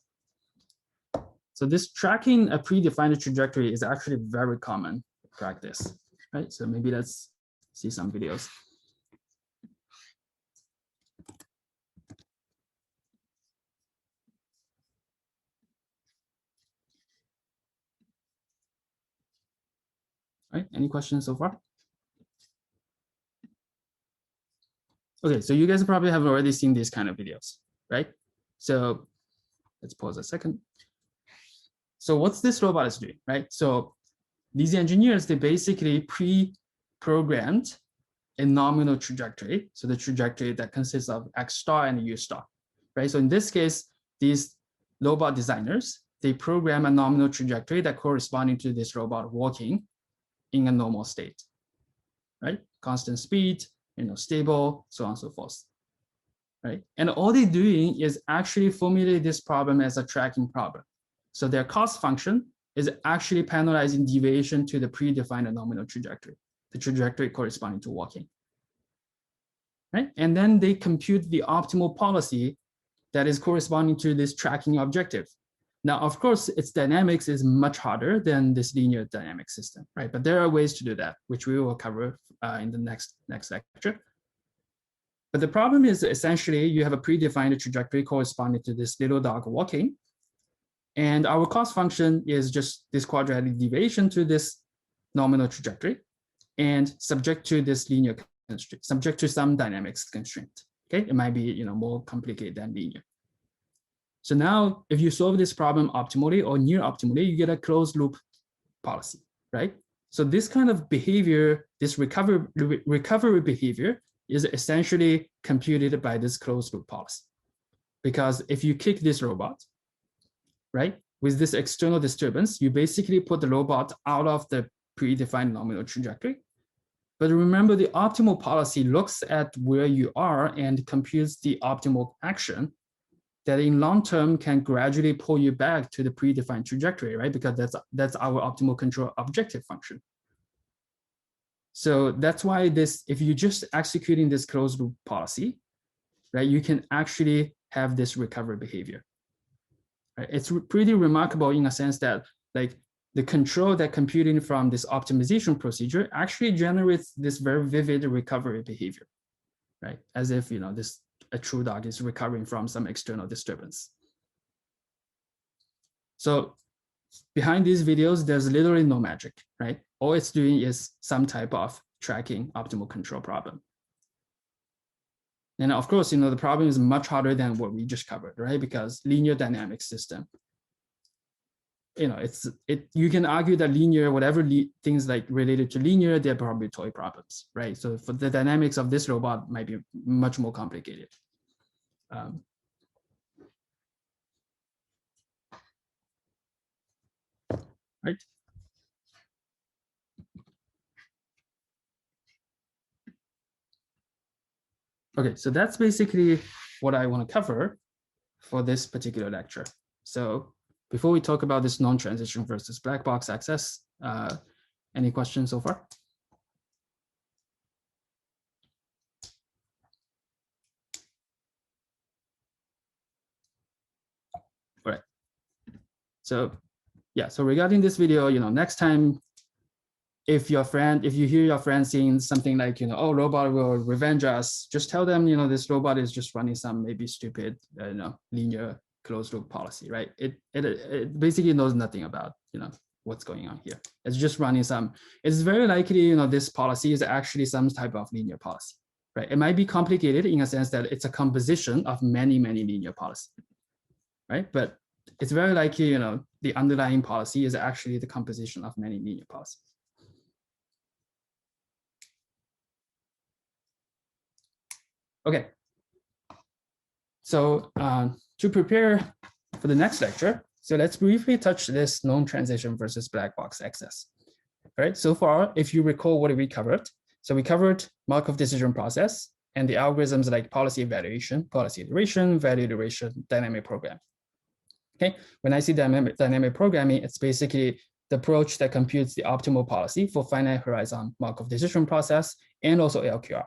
So this tracking a predefined trajectory is actually very common practice, right? So maybe let's see some videos. Right? Any questions so far? Okay, so you guys probably have already seen these kind of videos, right? So let's pause a second. So what's this robot is doing, right? So these engineers, they basically pre-programmed a nominal trajectory. So the trajectory that consists of X star and U star, right? So in this case, these robot designers, they program a nominal trajectory that corresponding to this robot walking in a normal state, right? Constant speed, stable, so on and so forth, right? And all they're doing is actually formulate this problem as a tracking problem. So their cost function is actually penalizing deviation to the predefined nominal trajectory, the trajectory corresponding to walking, right? And then they compute the optimal policy that is corresponding to this tracking objective. Now, of course, its dynamics is much harder than this linear dynamic system, right? But there are ways to do that, which we will cover in the next lecture. But the problem is essentially you have a predefined trajectory corresponding to this little dog walking. And our cost function is just this quadratic deviation to this nominal trajectory and subject to this linear constraint, subject to some dynamics constraint. Okay, it might be more complicated than linear. So now if you solve this problem optimally or near optimally, you get a closed loop policy, right? So this kind of behavior, this recovery behavior is essentially computed by this closed loop policy. Because if you kick this robot, right, with this external disturbance, you basically put the robot out of the predefined nominal trajectory. But remember, the optimal policy looks at where you are and computes the optimal action that in long term can gradually pull you back to the predefined trajectory, right? Because that's our optimal control objective function. So that's why this, if you're just executing this closed loop policy, right, you can actually have this recovery behavior. Right? It's pretty remarkable in a sense that like the control that computing from this optimization procedure actually generates this very vivid recovery behavior, right? As if a true dog is recovering from some external disturbance. So behind these videos, there's literally no magic, right? All it's doing is some type of tracking optimal control problem. And of course, the problem is much harder than what we just covered, right? Because linear dynamic system, you can argue that linear, whatever things like related to linear, they're probably toy problems, right? So for the dynamics of this robot might be much more complicated. Right? Okay, so that's basically what I want to cover for this particular lecture. So before we talk about this non-transition versus black box access, any questions so far? All right. So yeah, so regarding this video, next time, if you hear your friend saying something like, oh, robot will revenge us, just tell them, this robot is just running some maybe stupid, linear closed loop policy, right? It basically knows nothing about, what's going on here. It's just running some, it's very likely, this policy is actually some type of linear policy, right? It might be complicated in a sense that it's a composition of many, many linear policies, right? But it's very likely, the underlying policy is actually the composition of many linear policies. Okay, so to prepare for the next lecture, so let's briefly touch this non-transition versus black box access. All right, so far, if you recall what we covered, so we covered Markov decision process and the algorithms like policy evaluation, policy iteration, value iteration, dynamic programming. Okay, when I see dynamic programming, it's basically the approach that computes the optimal policy for finite horizon Markov decision process and also LQR.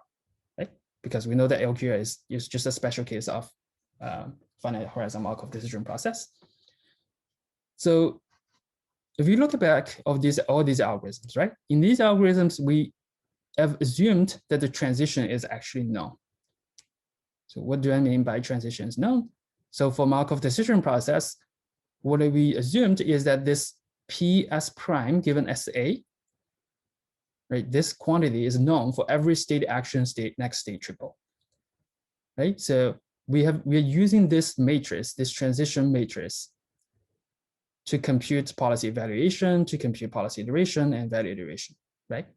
Because we know that LQR is just a special case of finite horizon Markov decision process. So if you look back of all these algorithms, right? In these algorithms, we have assumed that the transition is actually known. So what do I mean by transition is known? So for Markov decision process, what we assumed is that this PS prime given SA, right? This quantity is known for every state action state next state triple, right? So we are using this matrix, this transition matrix, to compute policy evaluation, to compute policy duration and value duration, right?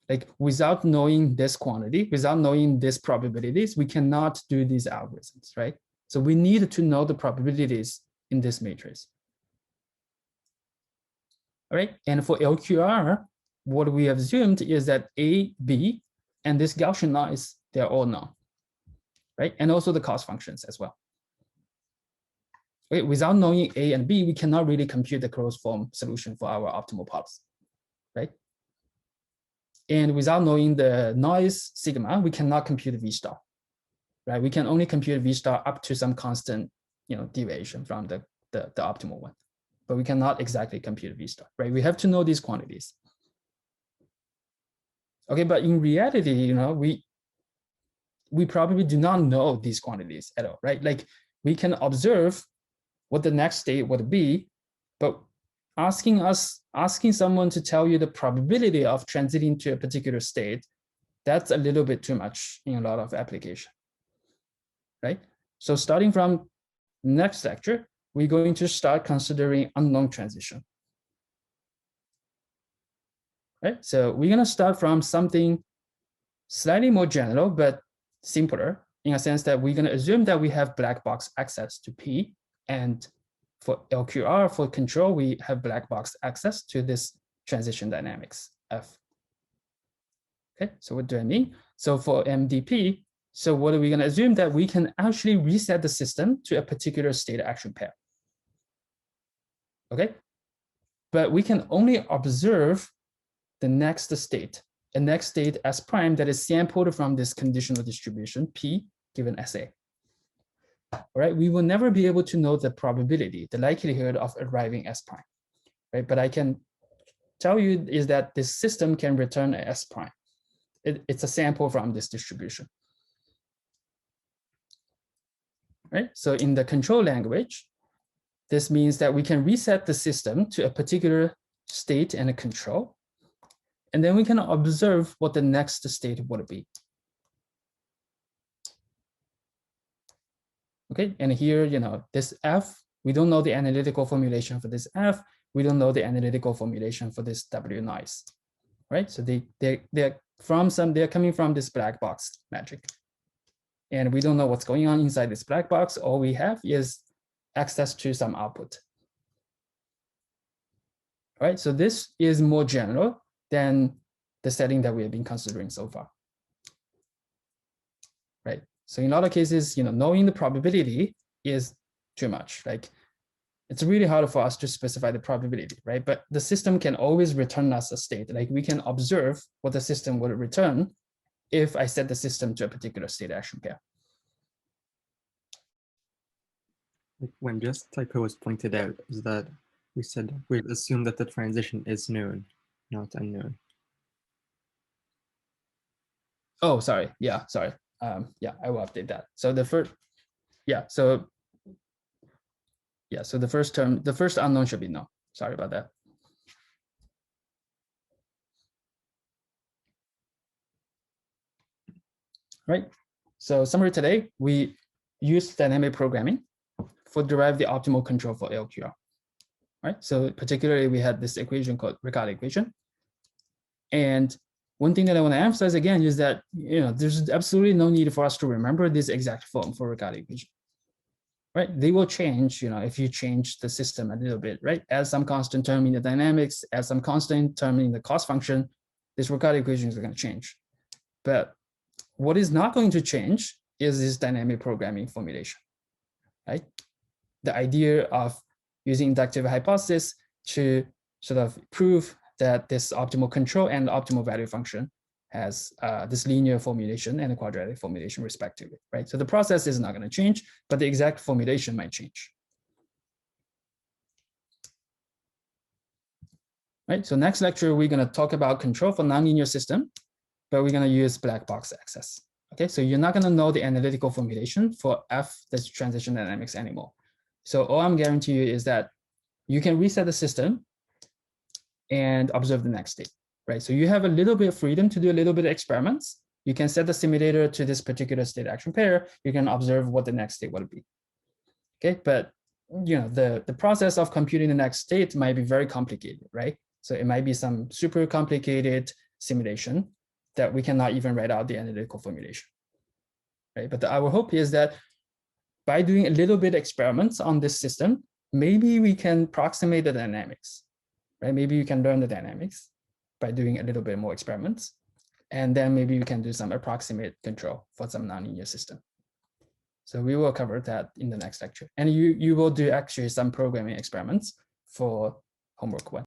Like without knowing this quantity, without knowing these probabilities, we cannot do these algorithms, right? So we need to know the probabilities in this matrix. All right, and for LQR, what we have assumed is that A, B, and this Gaussian noise, they're all known, right? And also the cost functions as well. Okay, without knowing A and B, we cannot really compute the closed form solution for our optimal policy, right? And without knowing the noise sigma, we cannot compute V star, right? We can only compute V star up to some constant, deviation from the optimal one, but we cannot exactly compute V star, right? We have to know these quantities. Okay, but in reality, we probably do not know these quantities at all, right? Like we can observe what the next state would be, but asking someone to tell you the probability of transiting to a particular state, that's a little bit too much in a lot of application, right? So starting from next lecture, we're going to start considering unknown transition. Right? So we're going to start from something slightly more general, but simpler in a sense that we're going to assume that we have black box access to P. And for LQR, for control, we have black box access to this transition dynamics F. Okay, so what do I mean? So for MDP, so what are we going to assume? That we can actually reset the system to a particular state action pair. Okay, but we can only observe the next state, a next state S prime that is sampled from this conditional distribution P given SA. All right, we will never be able to know the probability, the likelihood of arriving S prime, right? But I can tell you is that this system can return a S prime. It's a sample from this distribution, right? So in the control language, this means that we can reset the system to a particular state and a control, and then we can observe what the next state would be. Okay, and here, this F, we don't know the analytical formulation for this F. We don't know the analytical formulation for this W noise, right? So they're coming from this black box magic, and we don't know what's going on inside this black box. All we have is access to some output. All right, so this is more general than the setting that we have been considering so far, right? So in a lot of cases, knowing the probability is too much. Like it's really hard for us to specify the probability, right? But the system can always return us a state. Like we can observe what the system would return if I set the system to a particular state action pair. When just typo was pointed out, is that we said we assume that the transition is known, not unknown. Oh, sorry. Yeah, sorry. Yeah, I will update that. So the first, so the first term, the first unknown should be no. Sorry about that. Right. So summary today, we use dynamic programming for derive the optimal control for LQR. Right. So particularly we had this equation called Riccati equation. And one thing that I want to emphasize again is that there's absolutely no need for us to remember this exact form for Riccati equation. Right? They will change, if you change the system a little bit, right? Add some constant term in the dynamics, add some constant term in the cost function, this Riccati equation is going to change. But what is not going to change is this dynamic programming formulation, right? The idea of using inductive hypothesis to sort of prove that this optimal control and optimal value function has this linear formulation and a quadratic formulation respectively, right? So the process is not going to change, but the exact formulation might change. Right, so next lecture, we're going to talk about control for nonlinear system, but we're going to use black box access. Okay, so you're not going to know the analytical formulation for F, that's transition dynamics anymore. So all I'm guaranteeing you is that you can reset the system and observe the next state, right? So you have a little bit of freedom to do a little bit of experiments. You can set the simulator to this particular state action pair. You can observe what the next state would be. Okay, but the process of computing the next state might be very complicated, right? So it might be some super complicated simulation that we cannot even write out the analytical formulation, right? But our hope is that by doing a little bit experiments on this system, maybe we can approximate the dynamics, right? Maybe you can learn the dynamics by doing a little bit more experiments. And then maybe we can do some approximate control for some nonlinear system. So we will cover that in the next lecture. And you will do actually some programming experiments for homework 1.